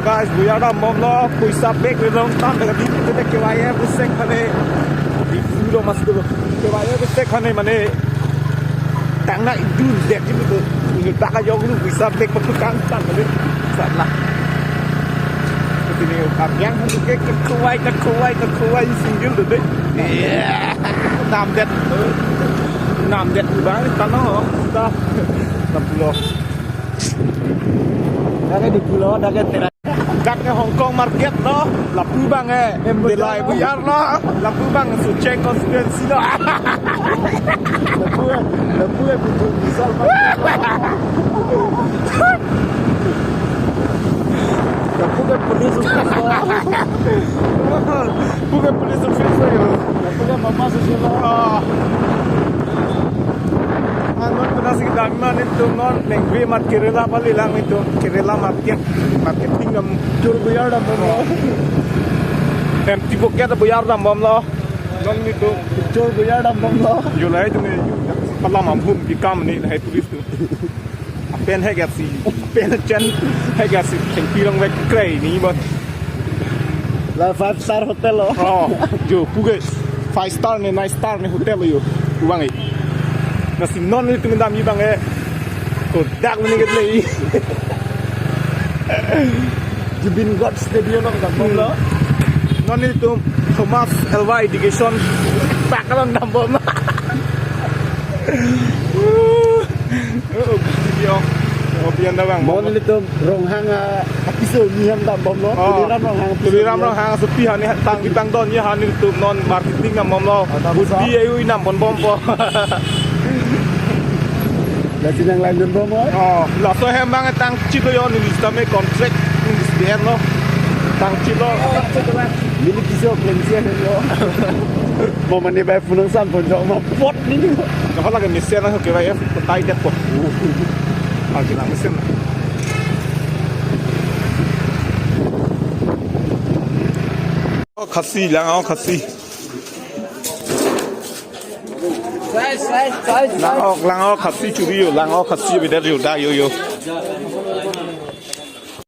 guys, we are on Momlo, Puisa Big, we don't come to the Kawaya, the second di Fudo Master, Kawaya, the second money. Tangna itu dia itu tak aja orang bisa bek petukan tak boleh salah. Ini yang itu ke kuai singgul tu deh. Nam det banget tanah dah 60. Dah di pulau dah ke teras. Dak ke Hong Kong market no, lapu bang delai buyar no, lapu bang sucek konspirasi no. Lapu betul misal. Lapu ke polis officer. Bukan polis officer yo. Lapu ke mama sosial. Non pernah sih dagman itu non lengwe mat Kerala balik lang itu Kerala marketing am jur buyar dah bom em tipe kita buyar dah bom lo non itu jur buyar dah bom lo julai itu ni kalau mampu dikam ni hai turis tu pen hai gasi pen chen hai gasi tinggi long wek kray ni bot la 5 star hotel lo oh jo puge 5 star ni 9 star ni hotel yo uang ni nasi non itu minta mi bang kodak ni gitu ni Jibin God Stadium nak dampom lah non itu Thomas Alva Education tak kalau dampom lah Opian dah bang mon itu ronghang episode ni yang dampom lo tuliram ronghang sepi hani tang bintang don ya hani itu non marketing dampom lo budi ayu inam bon bom po Lagi yang lain pun bomo. Oh, lah so hembang tang cilo yo ni sistem kontrak ni sistem lo. Tang cilo. Ini kisah pelengsian yo. Momen ni baik punang san pun jauh mau pot ni. Kalau lagi mesin lah kira ya, petai dia pot. Lagi lah mesin. Oh kasih lang, oh kasih. Lang ok kasih curi yo, lang ok kasih beda yo dah yo.